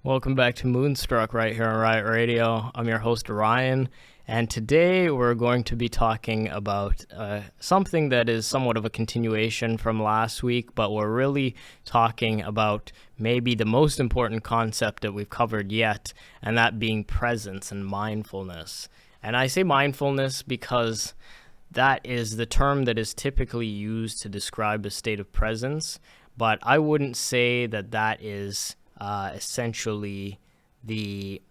Welcome back to Moonstruck right here on Riot Radio. I'm your host, Ryan, and today we're going to be talking about something that is somewhat of a continuation from last week, but we're really talking about maybe the most important concept that we've covered yet, and that being presence and mindfulness. And I say mindfulness because that is the term that is typically used to describe a state of presence, but I wouldn't say that that is essentially the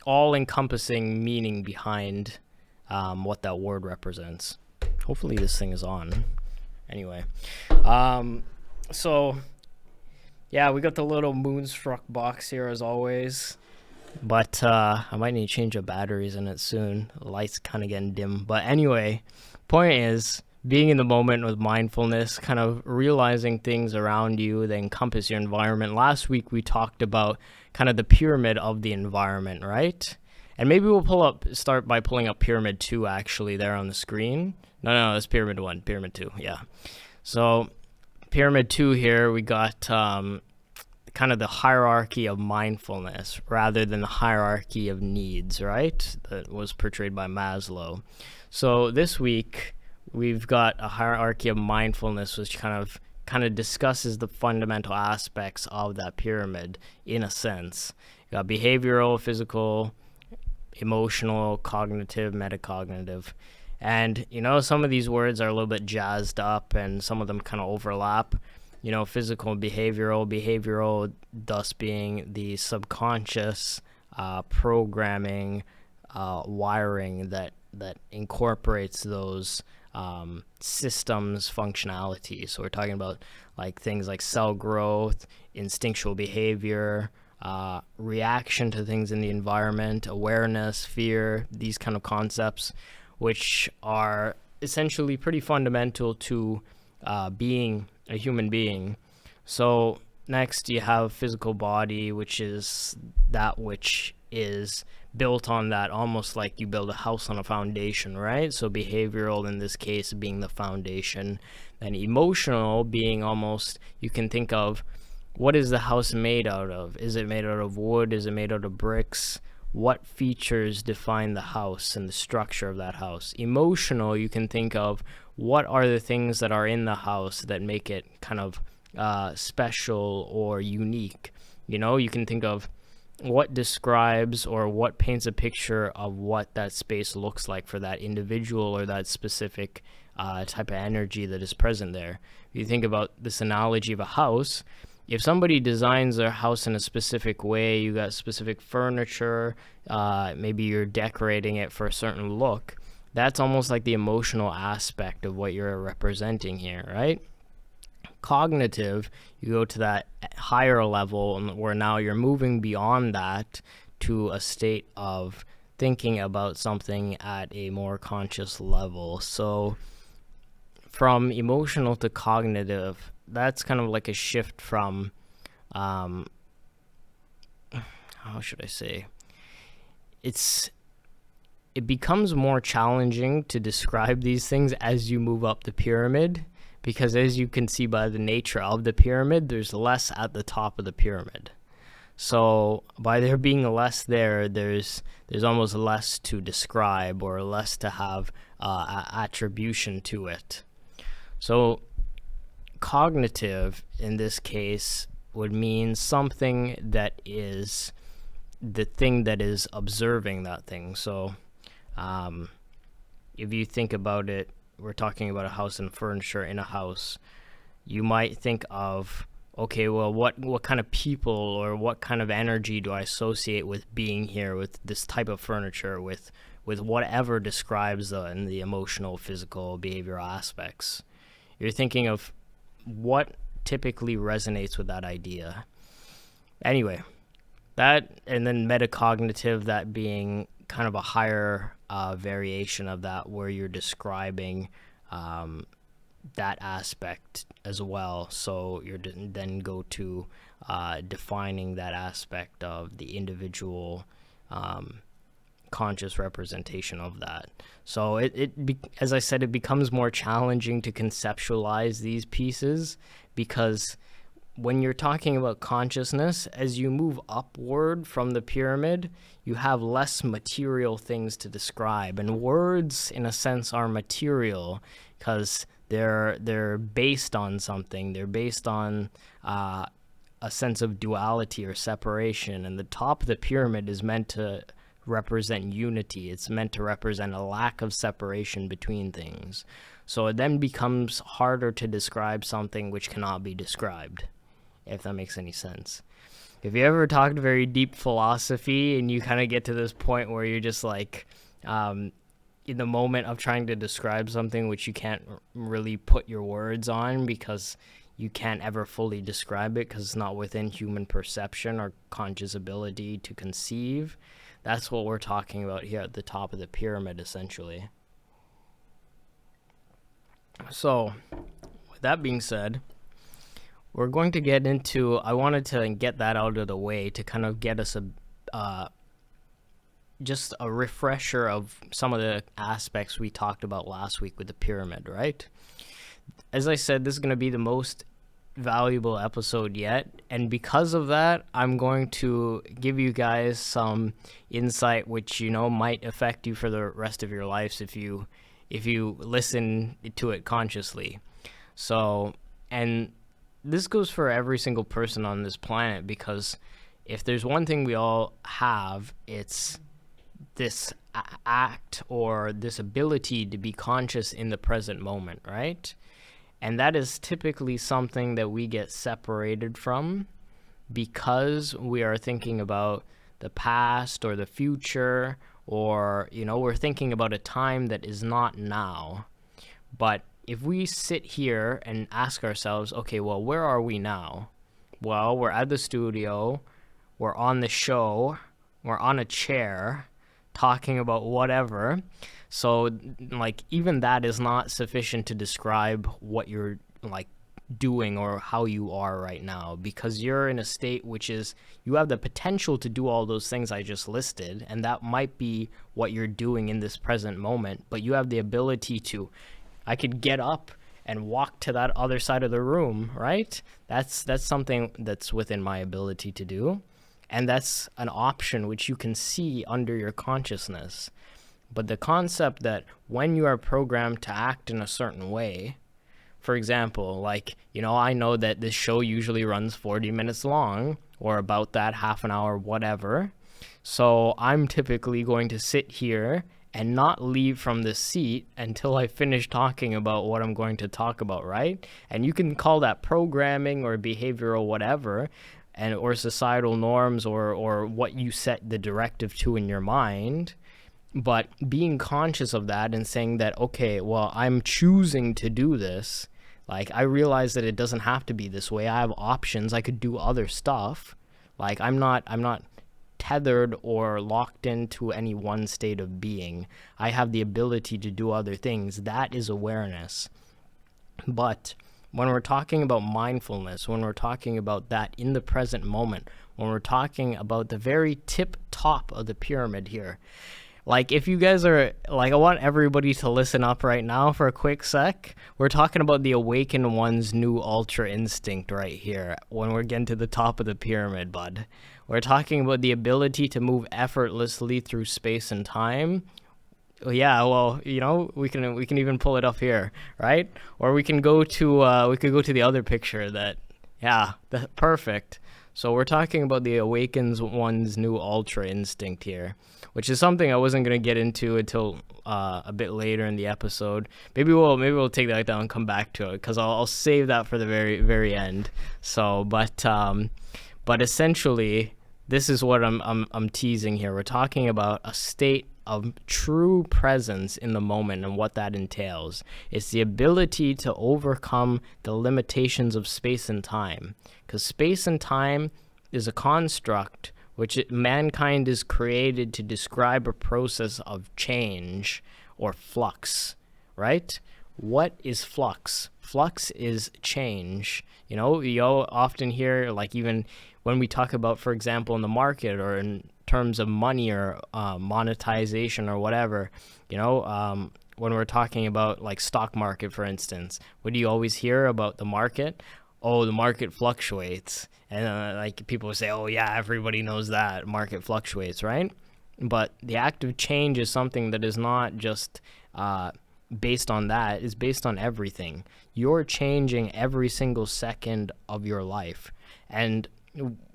all-encompassing meaning behind what that word represents. Hopefully this thing is on. Anyway, so yeah, we got the little Moonstruck box here as always, but I might need to change the batteries in it soon. The light's kind of getting dim, but anyway, point is, being in the moment with mindfulness, kind of realizing things around you that encompass your environment. Last week we talked about kind of the pyramid of the environment, right? And maybe we'll start by pulling up pyramid 2 actually there on the screen. No, that's pyramid 1, pyramid 2, yeah. So pyramid 2 here, we got kind of the hierarchy of mindfulness rather than the hierarchy of needs, right? That was portrayed by Maslow. So this week, we've got a hierarchy of mindfulness, which kind of discusses the fundamental aspects of that pyramid in a sense. You got behavioral, physical, emotional, cognitive, metacognitive. And, some of these words are a little bit jazzed up and some of them kind of overlap. Physical and behavioral thus being the subconscious programming, wiring that incorporates those systems functionality. So we're talking about like things like cell growth, instinctual behavior, reaction to things in the environment, awareness, fear, these kind of concepts, which are essentially pretty fundamental to being a human being. So next you have physical body, which is that which is built on that, almost like you build a house on a foundation, right? So behavioral in this case being the foundation, and emotional being almost, you can think of, what is the house made out of? Is it made out of wood? Is it made out of bricks? What features define the house and the structure of that house? Emotional, you can think of, what are the things that are in the house that make it kind of special or unique? You can think of what describes or what paints a picture of what that space looks like for that individual or that specific type of energy that is present there. If you think about this analogy of a house, if somebody designs their house in a specific way, you got specific furniture, maybe you're decorating it for a certain look, that's almost like the emotional aspect of what you're representing here, right? Cognitive, you go to that higher level where now you're moving beyond that to a state of thinking about something at a more conscious level. So from emotional to cognitive, that's kind of like a shift from how should I say, it becomes more challenging to describe these things as you move up the pyramid, because as you can see by the nature of the pyramid, there's less at the top of the pyramid. So by there being less there's almost less to describe or less to have attribution to it. So cognitive in this case would mean something that is the thing that is observing that thing. So if you think about it, we're talking about a house and furniture in a house. You might think of, okay, well, what kind of people or what kind of energy do I associate with being here with this type of furniture, with whatever describes the emotional, physical, behavioral aspects. You're thinking of what typically resonates with that idea. Anyway, that, and then metacognitive, that being kind of a higher variation of that, where you're describing that aspect as well. So you're then go to defining that aspect of the individual conscious representation of that. So as I said, it becomes more challenging to conceptualize these pieces, because when you're talking about consciousness, as you move upward from the pyramid, you have less material things to describe. And words, in a sense, are material because they're based on something. They're based on a sense of duality or separation. And the top of the pyramid is meant to represent unity. It's meant to represent a lack of separation between things. So it then becomes harder to describe something which cannot be described, if that makes any sense. If you ever talked very deep philosophy and you kind of get to this point where you're just like, in the moment of trying to describe something which you can't really put your words on because you can't ever fully describe it because it's not within human perception or conscious ability to conceive, that's what we're talking about here at the top of the pyramid, essentially. So, with that being said, we're going to get into, I wanted to get that out of the way to kind of get us just a refresher of some of the aspects we talked about last week with the pyramid, right? As I said, this is going to be the most valuable episode yet, and because of that, I'm going to give you guys some insight which, you know, might affect you for the rest of your lives if you listen to it consciously. So, and this goes for every single person on this planet, because if there's one thing we all have, it's this act or this ability to be conscious in the present moment, right? And that is typically something that we get separated from because we are thinking about the past or the future, or, you know, we're thinking about a time that is not now. But if we sit here and ask ourselves, okay, well, where are we now? Well, we're at the studio, we're on the show, we're on a chair, talking about whatever. So, like, even that is not sufficient to describe what you're, like, doing or how you are right now, because you're in a state which is, you have the potential to do all those things I just listed, and that might be what you're doing in this present moment, but you have the ability to, I could get up and walk to that other side of the room, right? That's something that's within my ability to do, and that's an option which you can see under your consciousness. But the concept that when you are programmed to act in a certain way, for example, like, you know, I know that this show usually runs 40 minutes long, or about that, half an hour, whatever. So I'm typically going to sit here and not leave from the seat until I finish talking about what I'm going to talk about, right? And you can call that programming or behavioral whatever, and or societal norms, or what you set the directive to in your mind. But being conscious of that and saying that, okay, well, I'm choosing to do this. Like, I realize that it doesn't have to be this way. I have options. I could do other stuff. Like, I'm not tethered or locked into any one state of being. I have the ability to do other things. That is awareness. But when we're talking about mindfulness, when we're talking about that in the present moment, when we're talking about the very tip top of the pyramid here, like, if you guys are, like, I want everybody to listen up right now for a quick sec. We're talking about the awakened one's new ultra instinct right here when we're getting to the top of the pyramid, bud. We're talking about the ability to move effortlessly through space and time. Yeah, well, you know, we can even pull it up here, right? Or we can go to the other picture that, yeah, perfect. So we're talking about the awakens one's new ultra instinct here, which is something I wasn't going to get into until a bit later in the episode. Maybe we'll take that down and come back to it, because I'll save that for the very, very end. So, but essentially, this is what I'm teasing here. We're talking about a state of true presence in the moment and what that entails. It's the ability to overcome the limitations of space and time, because space and time is a construct which mankind is created to describe a process of change or flux, right? What is flux? Flux is change. You know, you'll often hear, like, even when we talk about, for example, in the market or in terms of money or monetization or whatever, you know, when we're talking about, like, stock market, for instance, what do you always hear about the market? oh, the market fluctuates. And like people say, oh yeah, everybody knows that market fluctuates, right? But the act of change is something that is not just based on that, it's based on everything. You're changing every single second of your life. And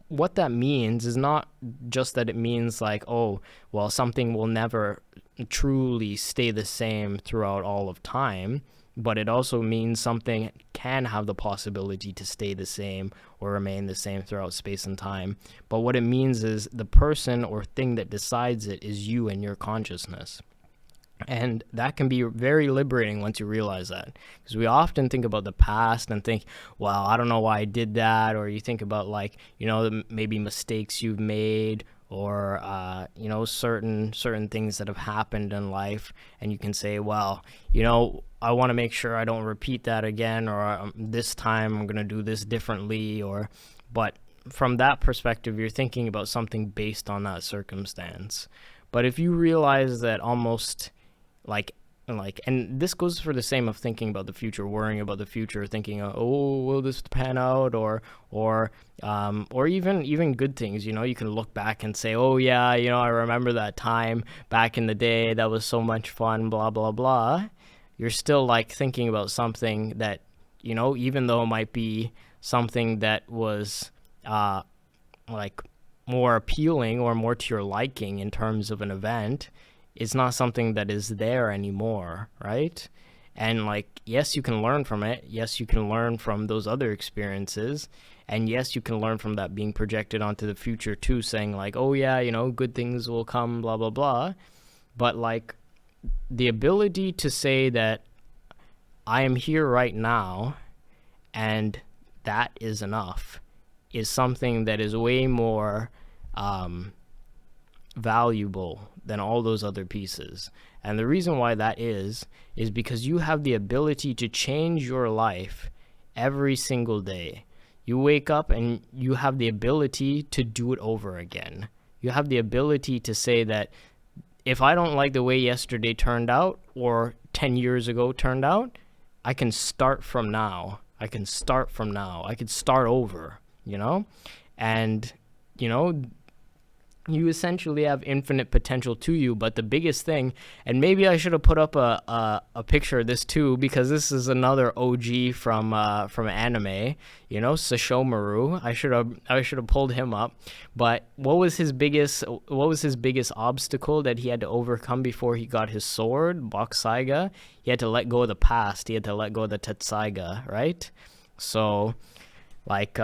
what that means is not just that it means like, oh, well, something will never truly stay the same throughout all of time, but it also means something can have the possibility to stay the same or remain the same throughout space and time. But what it means is the person or thing that decides it is you and your consciousness. And that can be very liberating once you realize that. Because we often think about the past and think, well, I don't know why I did that. Or you think about, like, you know, maybe mistakes you've made, or, you know, certain things that have happened in life. And you can say, well, you know, I want to make sure I don't repeat that again, or this time I'm going to do this differently. But from that perspective, you're thinking about something based on that circumstance. But if you realize that almost like, and this goes for the same of thinking about the future, worrying about the future, thinking, oh, will this pan out, or even good things. You know, you can look back and say, oh yeah, you know, I remember that time back in the day, that was so much fun, blah blah blah. You're still like thinking about something that, you know, even though it might be something that was like more appealing or more to your liking in terms of an event, it's not something that is there anymore, right? And like, yes, you can learn from it. Yes, you can learn from those other experiences. And yes, you can learn from that being projected onto the future too, saying like, oh yeah, you know, good things will come, blah, blah, blah. But like, the ability to say that I am here right now and that is enough is something that is way more valuable than all those other pieces. And the reason why that is because you have the ability to change your life every single day. You wake up and you have the ability to do it over again. You have the ability to say that if I don't like the way yesterday turned out or 10 years ago turned out, I can start from now. I can start over, you know? And, you know, you essentially have infinite potential to you. But the biggest thing, and maybe I should have put up a picture of this too, because this is another OG from anime, you know, Sesshomaru. I should have pulled him up. But what was his biggest obstacle that he had to overcome before he got his sword, Bokusaiga? He had to let go of the past. He had to let go of the Tetsaiga, right? So, like,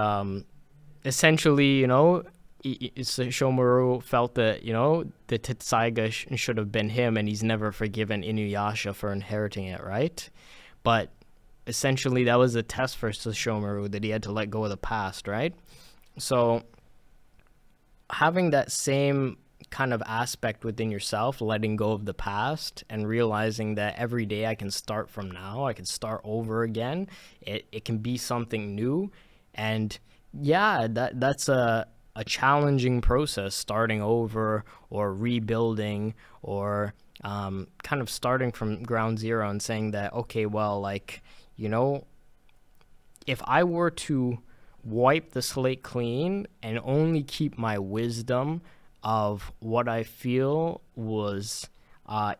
essentially, you know, Shomaru felt that, you know, the Tetsaiga should have been him, and he's never forgiven Inuyasha for inheriting it, right? But essentially that was a test for Shomaru, that he had to let go of the past, right? So having that same kind of aspect within yourself, letting go of the past and realizing that every day I can start from now, I can start over again, it can be something new. And yeah, that's a challenging process, starting over or rebuilding, or kind of starting from ground zero and saying that, okay, well, like, you know, if I were to wipe the slate clean and only keep my wisdom of what I feel was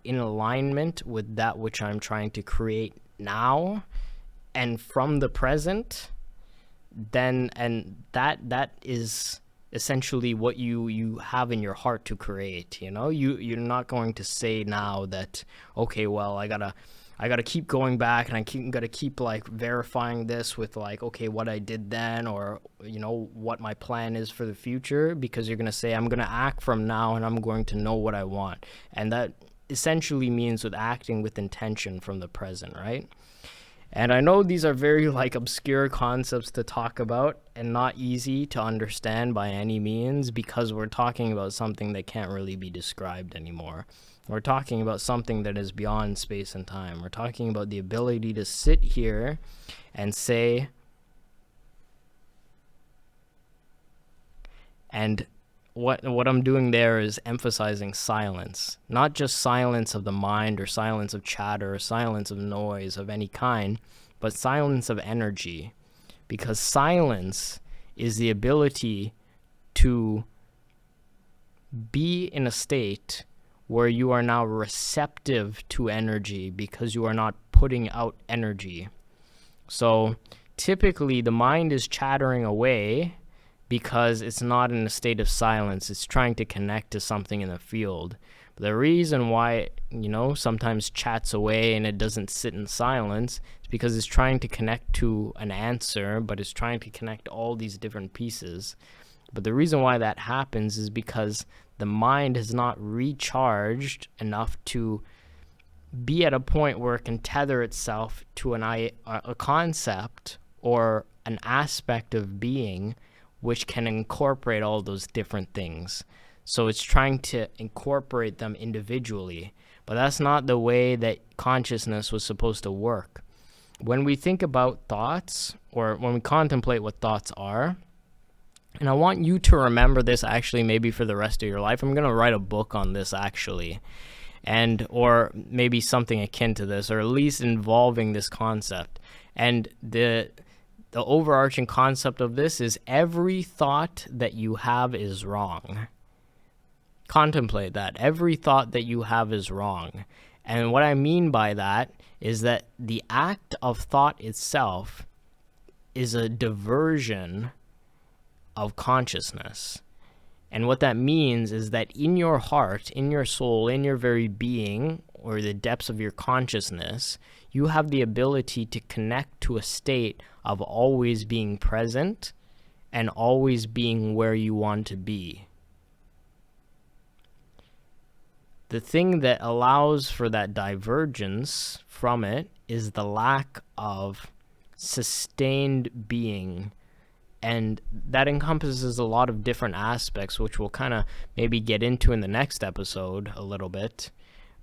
in alignment with that which I'm trying to create now and from the present, then, and that is essentially what you have in your heart to create. You know, you're not going to say now that, okay, well, I gotta keep going back and gotta keep like verifying this with like, okay, what I did then, or, you know, what my plan is for the future, because you're gonna say, I'm gonna act from now and I'm going to know what I want. And that essentially means with acting with intention from the present, right? And I know these are very like obscure concepts to talk about and not easy to understand by any means, because we're talking about something that can't really be described anymore. We're talking about something that is beyond space and time. We're talking about the ability to sit here and say, and what I'm doing there is emphasizing silence, not just silence of the mind or silence of chatter or silence of noise of any kind, but silence of energy. because silence is the ability to be in a state where you are now receptive to energy because you are not putting out energy. So typically the mind is chattering away because it's not in a state of silence. It's trying to connect to something in the field. But the reason why, sometimes chats away and it doesn't sit in silence is because it's trying to connect to an answer, but it's trying to connect all these different pieces. But the reason why that happens is because the mind has not recharged enough to be at a point where it can tether itself to a concept or an aspect of being which can incorporate all those different things. So it's trying to incorporate them individually, but that's not the way that consciousness was supposed to work. When we think about thoughts, or when we contemplate what thoughts are, and I want you to remember this actually maybe for the rest of your life. I'm going to write a book on this actually, or maybe something akin to this, or at least involving this concept. And the overarching concept of this is every thought that you have is wrong. Contemplate that. Every thought that you have is wrong. And what I mean by that is that the act of thought itself is a diversion of consciousness. And what that means is that in your heart, in your soul, in your very being, or the depths of your consciousness, you have the ability to connect to a state of always being present and always being where you want to be. The thing that allows for that divergence from it is the lack of sustained being. And that encompasses a lot of different aspects, which we'll kind of maybe get into in the next episode a little bit.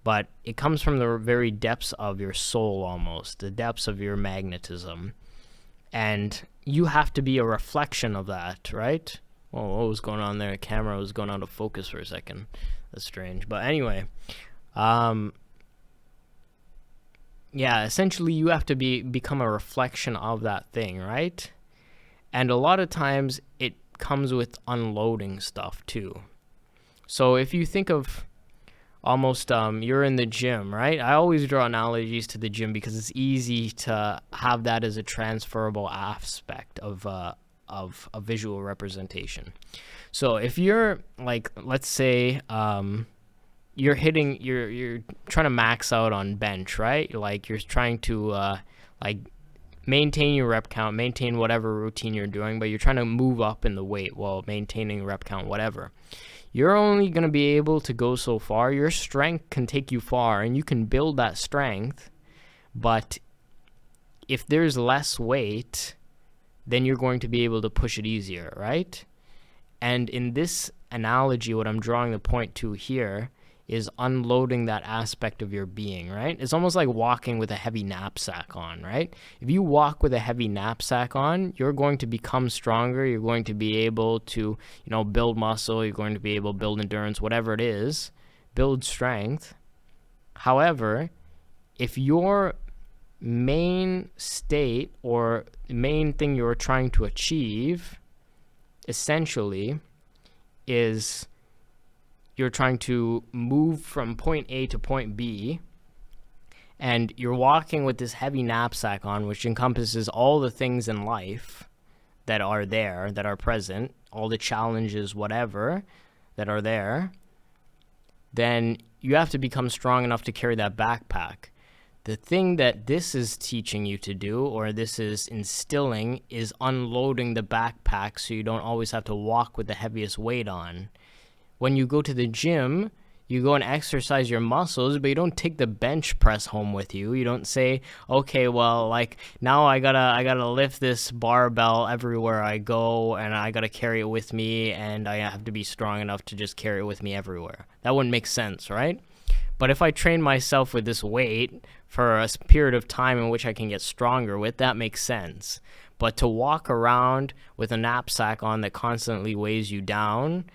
But it comes from the very depths of your soul almost, the depths of your magnetism. And you have to be a reflection of that, right? Oh, what was going on there? The camera was going out of focus for a second. That's strange. But anyway, essentially you have to become a reflection of that thing, right? And a lot of times it comes with unloading stuff too. So if you think of almost you're in the gym, right? I always draw analogies to the gym because it's easy to have that as a transferable aspect of a visual representation. So if you're like, let's say you're trying to max out on bench, right? Like you're trying to maintain your rep count, maintain whatever routine you're doing, but you're trying to move up in the weight while maintaining rep count, whatever. You're only going to be able to go so far. Your strength can take you far, and you can build that strength, but if there's less weight, then you're going to be able to push it easier, right? And in this analogy, what I'm drawing the point to here is unloading that aspect of your being, right? It's almost like walking with a heavy knapsack on, right? If you walk with a heavy knapsack on, you're going to become stronger. You're going to be able to, build muscle. You're going to be able to build endurance, whatever it is, build strength. However, if your main state or main thing you're trying to achieve essentially is you're trying to move from point A to point B, and you're walking with this heavy knapsack on, which encompasses all the things in life that are there, that are present, all the challenges, whatever, that are there, then you have to become strong enough to carry that backpack. The thing that this is teaching you to do, or this is instilling, is unloading the backpack so you don't always have to walk with the heaviest weight on. When you go to the gym, you go and exercise your muscles, but you don't take the bench press home with you. You don't say, okay, well, now I gotta lift this barbell everywhere I go, and I gotta carry it with me, and I have to be strong enough to just carry it with me everywhere. That wouldn't make sense, right? But if I train myself with this weight for a period of time in which I can get stronger with, that makes sense. But to walk around with a knapsack on that constantly weighs you down,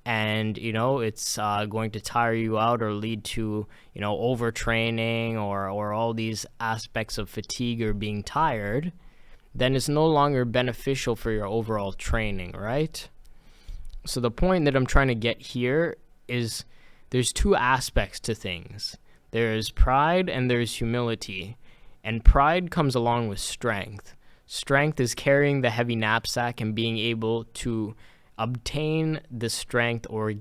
and it's going to tire you out or lead to overtraining or all these aspects of fatigue or being tired, then it's no longer beneficial for your overall training, right? So the point that I'm trying to get here is there's two aspects to things. There's pride and there's humility. And pride comes along with strength. Strength is carrying the heavy knapsack and being able to obtain the strength or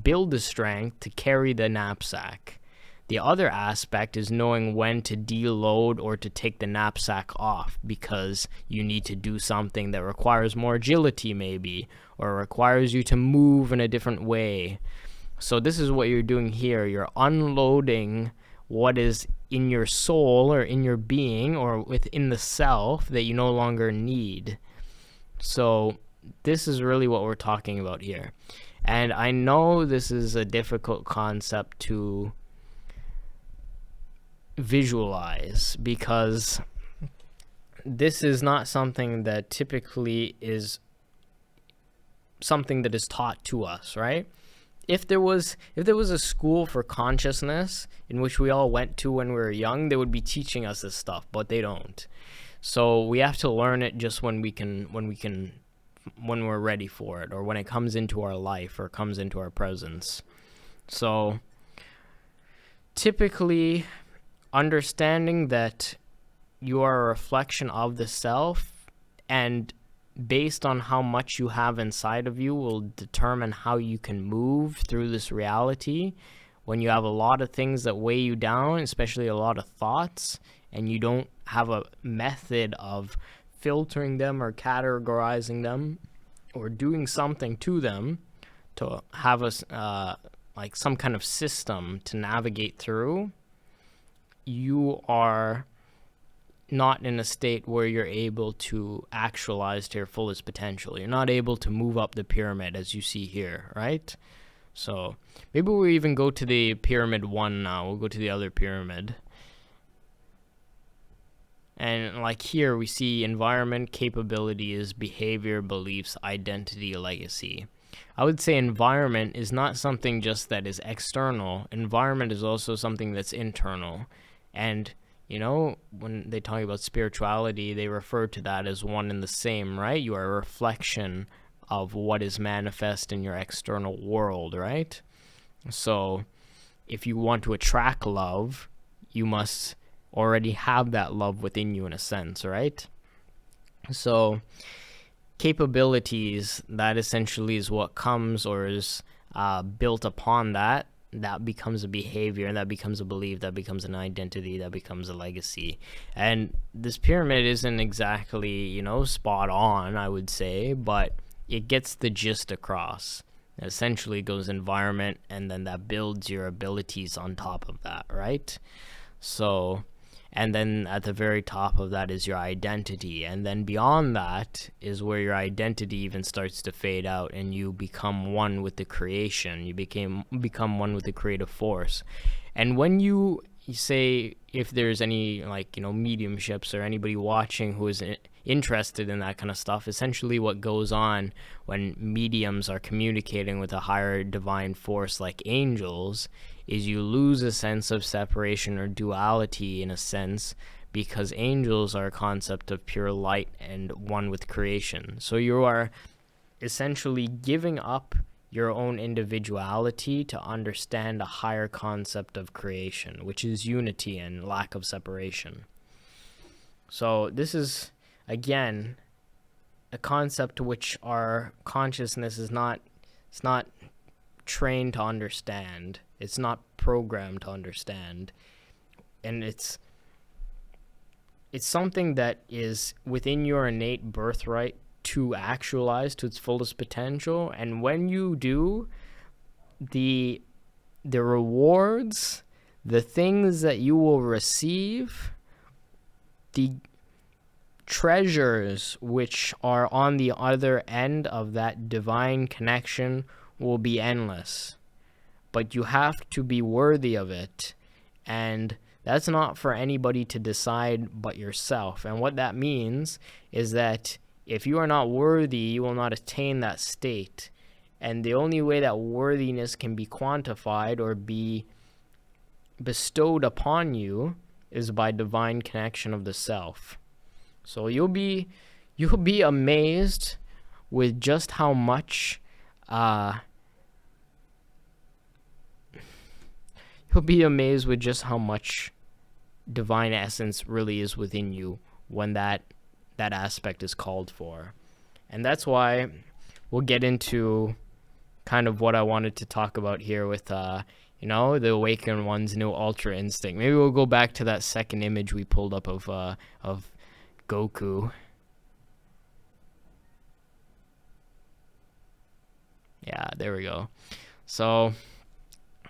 build the strength to carry the knapsack. The other aspect is knowing when to deload or to take the knapsack off because you need to do something that requires more agility maybe, or requires you to move in a different way. So this is what you're doing here. You're unloading what is in your soul or in your being or within the self that you no longer need. So this is really what we're talking about here. And I know this is a difficult concept to visualize because this is not something that typically is something that is taught to us, right? If there was a school for consciousness in which we all went to when we were young, they would be teaching us this stuff, but they don't. So we have to learn it just when we're ready for it, or when it comes into our life or comes into our presence. So typically, understanding that you are a reflection of the self, and based on how much you have inside of you will determine how you can move through this reality. When you have a lot of things that weigh you down, especially a lot of thoughts, and you don't have a method of filtering them or categorizing them or doing something to them to have like some kind of system to navigate through, you are not in a state where you're able to actualize to your fullest potential. You're not able to move up the pyramid as you see here, right? So maybe we'll even go to the pyramid 1 now. We'll go to the other pyramid. And like here we see environment, capabilities, behavior, beliefs, identity, legacy. I would say environment is not something just that is external. Environment is also something that's internal. And you know, when they talk about spirituality, they refer to that as one and the same, right? You are a reflection of what is manifest in your external world, right? So if you want to attract love, you must already have that love within you in a sense, right? So capabilities, that essentially is what comes or is built upon that. That becomes a behavior, and that becomes a belief, that becomes an identity, that becomes a legacy. And this pyramid isn't exactly, spot on, I would say, but it gets the gist across. It essentially goes environment, and then that builds your abilities on top of that, right? So, and then at the very top of that is your identity. And then beyond that is where your identity even starts to fade out and you become one with the creation. You become one with the creative force. And when you say, if there's any mediumships or anybody watching who is interested in that kind of stuff, essentially what goes on when mediums are communicating with a higher divine force like angels is you lose a sense of separation or duality in a sense, because angels are a concept of pure light and one with creation. So you are essentially giving up your own individuality to understand a higher concept of creation, which is unity and lack of separation. So this is, again, a concept which our consciousness is not trained to understand. It's not programmed to understand. And it's something that is within your innate birthright to actualize to its fullest potential. And when you do, the rewards, the things that you will receive, the treasures which are on the other end of that divine connection will be endless. But you have to be worthy of it. And that's not for anybody to decide but yourself. And what that means is that if you are not worthy, you will not attain that state. And the only way that worthiness can be quantified or be bestowed upon you is by divine connection of the self. So you'll be amazed with just how much you'll be amazed with just how much divine essence really is within you when that aspect is called for. And that's why we'll get into kind of what I wanted to talk about here with the awakened one's new ultra instinct. Maybe we'll go back to that second image we pulled up of Goku. Yeah, there we go. So,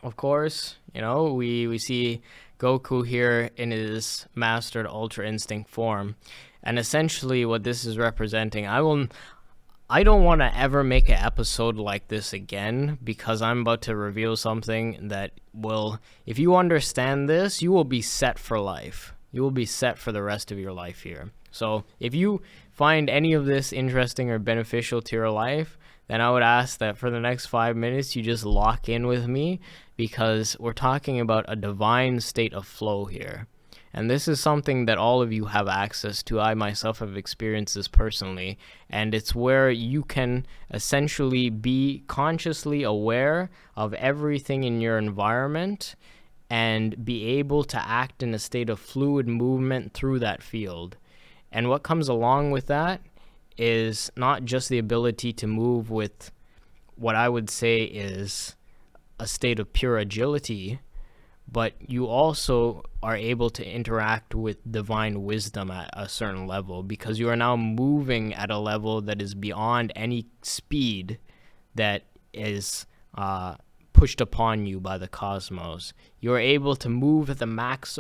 of course, we see Goku here in his mastered Ultra Instinct form. And essentially what this is representing, I don't want to ever make an episode like this again, because I'm about to reveal something that will, if you understand this, you will be set for life. You will be set for the rest of your life here. So if you find any of this interesting or beneficial to your life, then I would ask that for the next 5 minutes you just lock in with me, because we're talking about a divine state of flow here. And this is something that all of you have access to. I myself have experienced this personally. And it's where you can essentially be consciously aware of everything in your environment and be able to act in a state of fluid movement through that field. And what comes along with that is not just the ability to move with what I would say is a state of pure agility, but you also are able to interact with divine wisdom at a certain level, because you are now moving at a level that is beyond any speed that is pushed upon you by the cosmos. You are able to move at the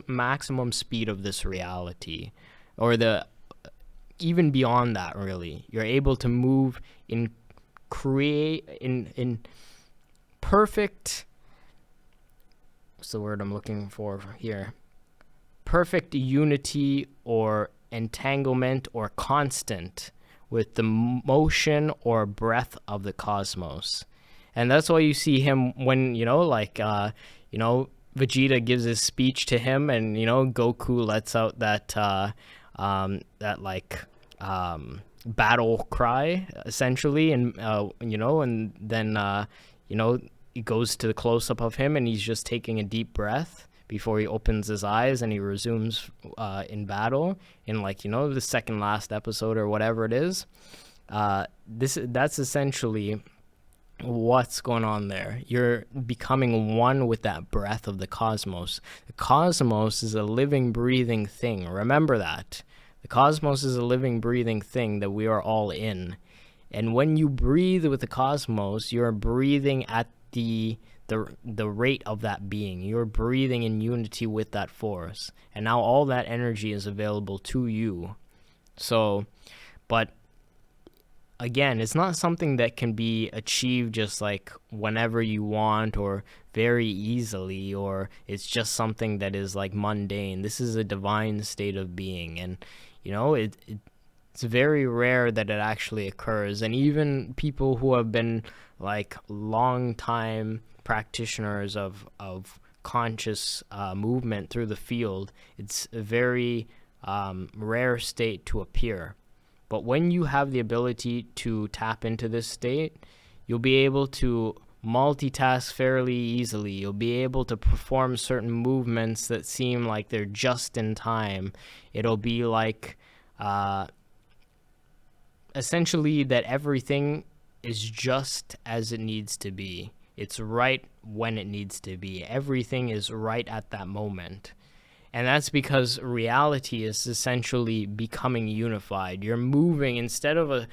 maximum speed of this reality, or even beyond that, really. You're able to move in perfect, what's the word I'm looking for here? Perfect unity or entanglement or constant with the motion or breath of the cosmos. And that's why you see him when, Vegeta gives his speech to him, and, Goku lets out that battle cry, essentially. And, and then, it goes to the close-up of him, and he's just taking a deep breath before he opens his eyes, and he resumes in battle in the second last episode or whatever it is. That's essentially what's going on there. You're becoming one with that breath of the cosmos. The cosmos is a living, breathing thing. Remember that. The cosmos is a living, breathing thing that we are all in. And when you breathe with the cosmos, you're breathing at the rate of that being. You're breathing in unity with that force. And now all that energy is available to you. So, but again, it's not something that can be achieved just like whenever you want or very easily, or it's just something that is like mundane. This is a divine state of being, and it's very rare that it actually occurs. And even people who have been like long time practitioners of conscious movement through the field, it's a very rare state to appear. But when you have the ability to tap into this state, you'll be able to multitask fairly easily. You'll be able to perform certain movements that seem like they're just in time. It'll be like essentially that everything is just as it needs to be. It's right when it needs to be. Everything is right at that moment. And that's because reality is essentially becoming unified. You're moving instead of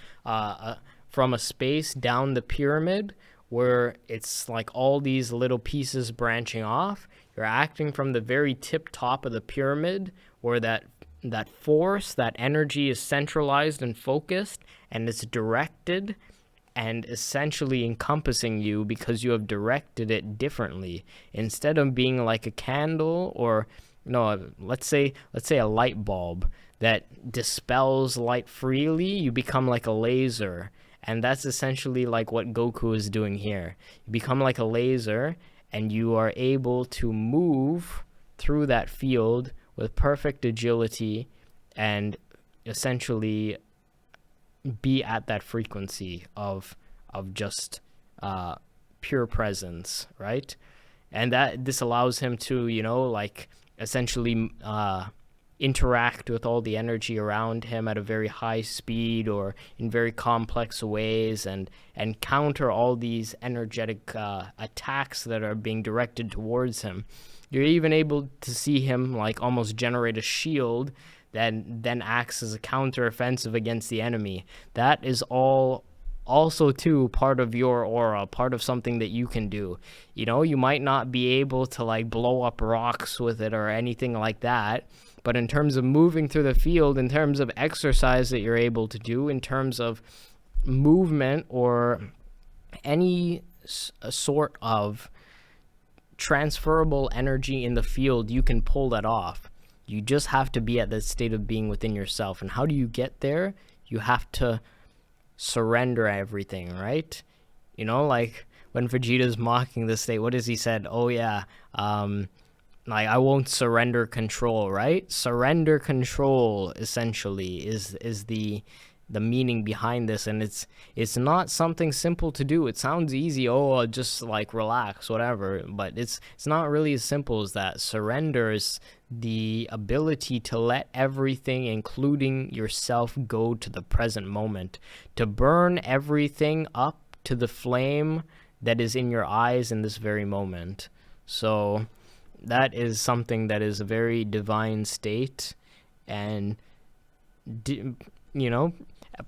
from a space down the pyramid where it's like all these little pieces branching off. You're acting from the very tip top of the pyramid where that force, that energy is centralized and focused, and it's directed and essentially encompassing you because you have directed it differently. Instead of being like a candle, or let's say a light bulb that dispels light freely, you become like a laser. And that's essentially like what Goku is doing here. You become like a laser, and you are able to move through that field with perfect agility and essentially be at that frequency of just pure presence, right? And that this allows him to, like essentially interact with all the energy around him at a very high speed or in very complex ways, and counter all these energetic attacks that are being directed towards him. You're even able to see him like almost generate a shield that then acts as a counter-offensive against the enemy. That is all also too part of your aura, part of something that you can do. You might not be able to like blow up rocks with it or anything like that, but in terms of moving through the field, in terms of exercise that you're able to do, in terms of movement or any sort of transferable energy in the field, you can pull that off. You just have to be at that state of being within yourself. And how do you get there? You have to surrender everything, right? Like when Vegeta's mocking the state, what has he said? Oh yeah, like I won't surrender control, right? Surrender control essentially is the meaning behind this, and it's not something simple to do. It sounds easy, I'll just like relax, whatever, but it's not really as simple as that. Surrender is the ability to let everything, including yourself, go to the present moment, to burn everything up to the flame that is in your eyes in this very moment. So that is something that is a very divine state, and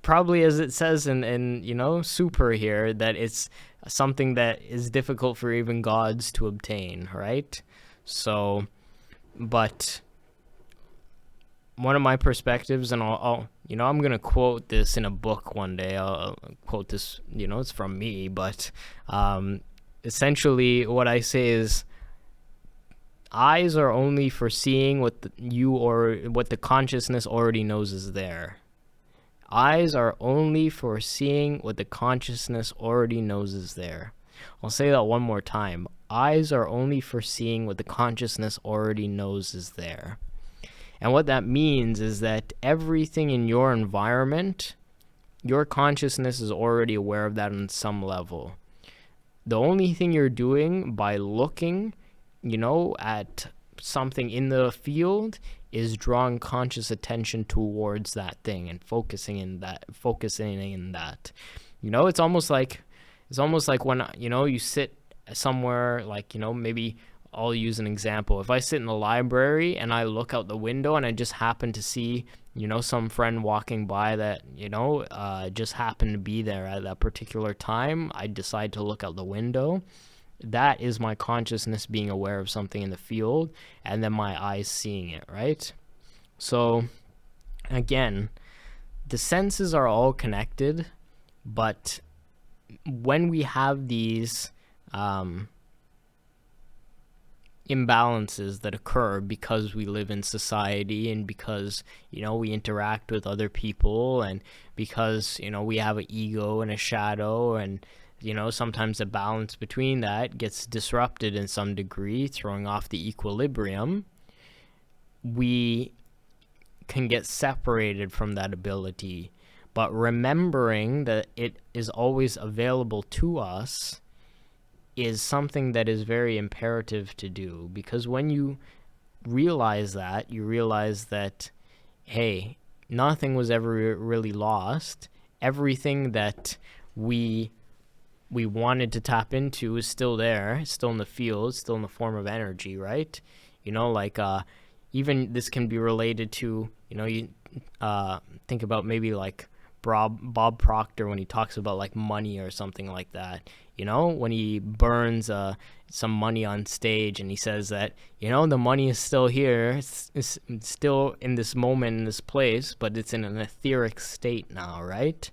probably, as it says in Super here, that it's something that is difficult for even gods to obtain, right? So, but one of my perspectives, and I'll I'm gonna quote this in a book one day. I'll quote this, it's from me, but essentially what I say is, eyes are only for seeing what the consciousness already knows is there. Eyes are only for seeing what the consciousness already knows is there. I'll say that one more time. Eyes are only for seeing what the consciousness already knows is there. And what that means is that everything in your environment, your consciousness is already aware of that on some level. The only thing you're doing by looking, at something in the field is drawing conscious attention towards that thing and focusing in that. It's almost like when, you sit somewhere, like, maybe I'll use an example. If I sit in the library and I look out the window and I just happen to see, some friend walking by that, just happened to be there at that particular time, I decide to look out the window. That is my consciousness being aware of something in the field, and then my eyes seeing it, right? So, again, the senses are all connected, but when we have these imbalances that occur because we live in society, and because we interact with other people, and because we have an ego and a shadow, and sometimes the balance between that gets disrupted in some degree, throwing off the equilibrium, we can get separated from that ability. But remembering that it is always available to us is something that is very imperative to do, because when you realize that, hey, nothing was ever really lost. Everything that we wanted to tap into is still there, still in the field, still in the form of energy, right? Even this can be related to, you think about maybe like Bob Proctor when he talks about like money or something like that. When he burns some money on stage, and he says that, the money is still here, it's still in this moment, in this place, but it's in an etheric state now, right?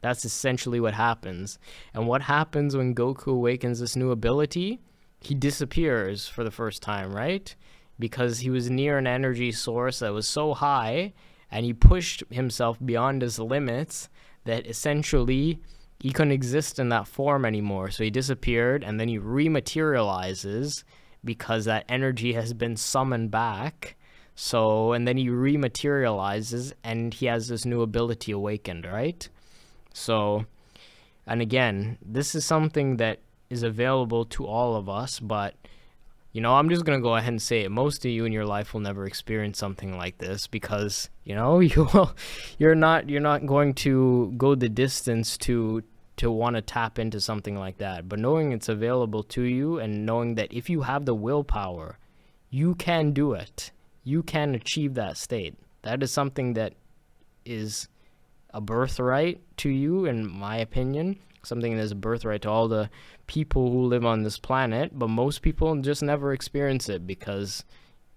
That's essentially what happens. And what happens when Goku awakens this new ability? He disappears for the first time, right? Because he was near an energy source that was so high, and he pushed himself beyond his limits, that essentially he couldn't exist in that form anymore. So he disappeared, and then he rematerializes because that energy has been summoned back. So, and then he rematerializes and he has this new ability awakened, right? So, and again, this is something that is available to all of us, but I'm just going to go ahead and say it. Most of you in your life will never experience something like this because, you're not going to go the distance to want to tap into something like that. But knowing it's available to you and knowing that if you have the willpower, you can do it. You can achieve that state. That is something that is a birthright to you, in my opinion. Something that is a birthright to all the people who live on this planet, but most people just never experience it because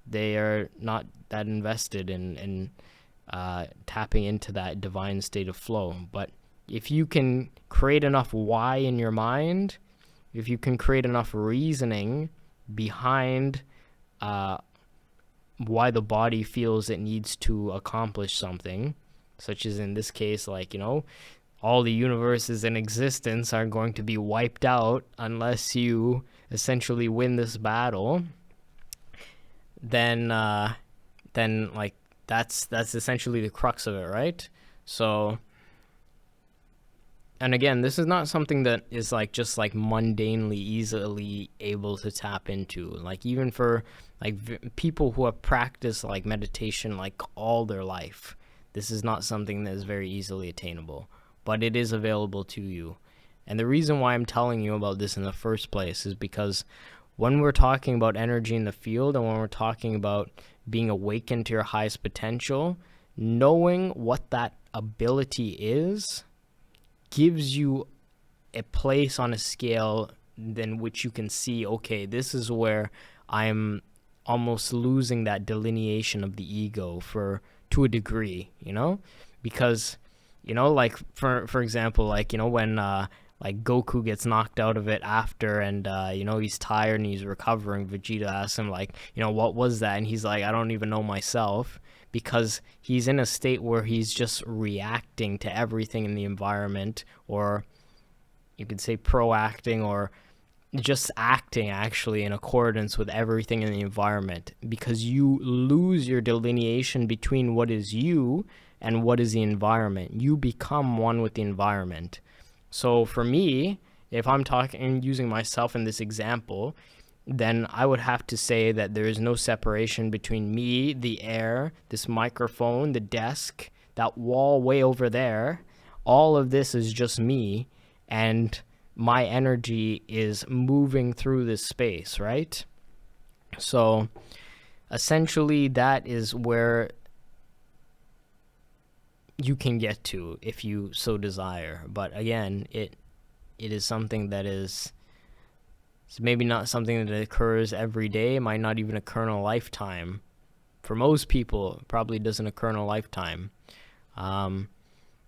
they are not that invested in tapping into that divine state of flow. But if you can create enough why in your mind, if you can create enough reasoning behind why the body feels it needs to accomplish something, such as in this case, like, all the universes in existence are going to be wiped out unless you essentially win this battle, then like that's essentially the crux of it, right? So, and again, this is not something that is like just like mundanely easily able to tap into. Like even for like people who have practiced like meditation like all their life, this is not something that is very easily attainable, but it is available to you. And the reason why I'm telling you about this in the first place is because when we're talking about energy in the field and when we're talking about being awakened to your highest potential, knowing what that ability is gives you a place on a scale in which you can see, okay, this is where I'm almost losing that delineation of the ego to a degree, because like for example, like when like Goku gets knocked out of it after and he's tired and he's recovering, Vegeta asks him like, what was that? And he's like, I don't even know myself, because he's in a state where he's just reacting to everything in the environment, or you could say proacting, or just acting actually in accordance with everything in the environment, because you lose your delineation between what is you and what is the environment. You become one with the environment. So for me, if I'm talking and using myself in this example, then I would have to say that there is no separation between me, the air, this microphone, the desk, that wall way over there. All of this is just me, and my energy is moving through this space, right? So essentially that is where you can get to if you so desire. But again, it is something that is, it's maybe not something that occurs every day. It might not even occur in a lifetime. For most people, it probably doesn't occur in a lifetime.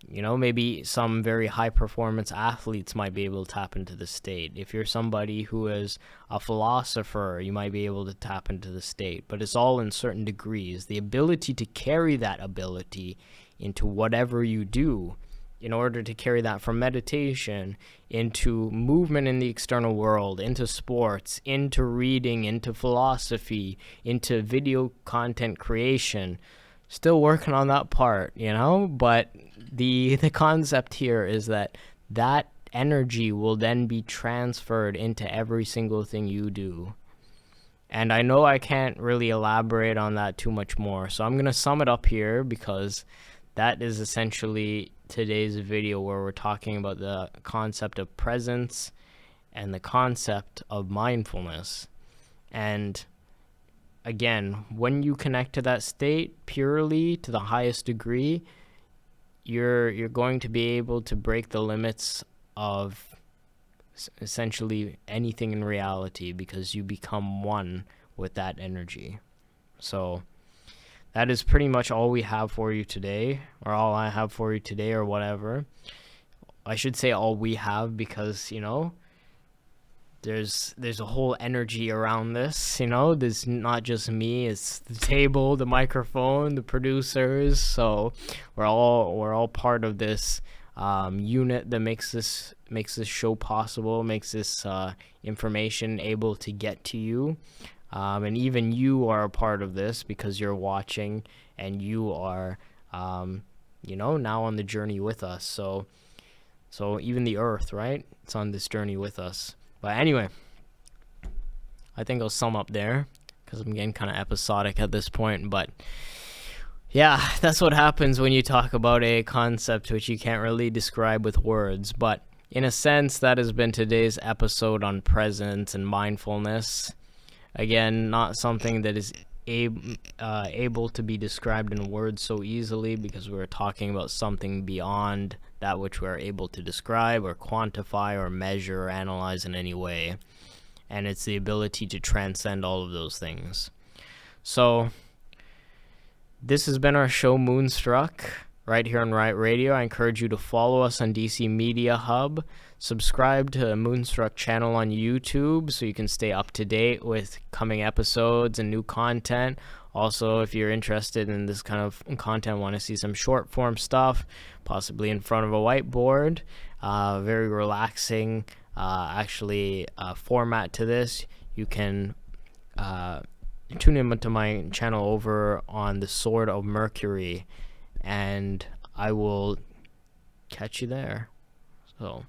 Maybe some very high performance athletes might be able to tap into the state. If you're somebody who is a philosopher, you might be able to tap into the state, but it's all in certain degrees. The ability to carry that ability into whatever you do, in order to carry that from meditation into movement in the external world, into sports, into reading, into philosophy, into video content creation. Still working on that part, but the concept here is that energy will then be transferred into every single thing you do. And I know I can't really elaborate on that too much more, so I'm going to sum it up here, because that is essentially today's video, where we're talking about the concept of presence and the concept of mindfulness. And again, when you connect to that state purely to the highest degree, you're going to be able to break the limits of essentially anything in reality, because you become one with that energy. So that is pretty much all we have for you today, or all I have for you today, or whatever. I should say all we have, because there's a whole energy around this. There's not just me, it's the table, the microphone, the producers. So we're all part of this unit that makes this show possible, makes this information able to get to you. And even you are a part of this because you're watching and you are, now on the journey with us. So even the earth, right? It's on this journey with us. But anyway, I think I'll sum up there because I'm getting kind of episodic at this point. But yeah, that's what happens when you talk about a concept which you can't really describe with words. But in a sense, that has been today's episode on presence and mindfulness. Again, not something that is able to be described in words so easily because we're talking about something beyond that which we're able to describe or quantify or measure or analyze in any way. And it's the ability to transcend all of those things. So this has been our show, Moonstruck, right here on Riot Radio. I encourage you to follow us on DC Media Hub. Subscribe to Moonstruck channel on YouTube so you can stay up to date with coming episodes and new content. Also, if you're interested in this kind of content, want to see some short form stuff, possibly in front of a whiteboard, very relaxing format to this, you can tune into my channel over on the Sword of Mercury, and I will catch you there. So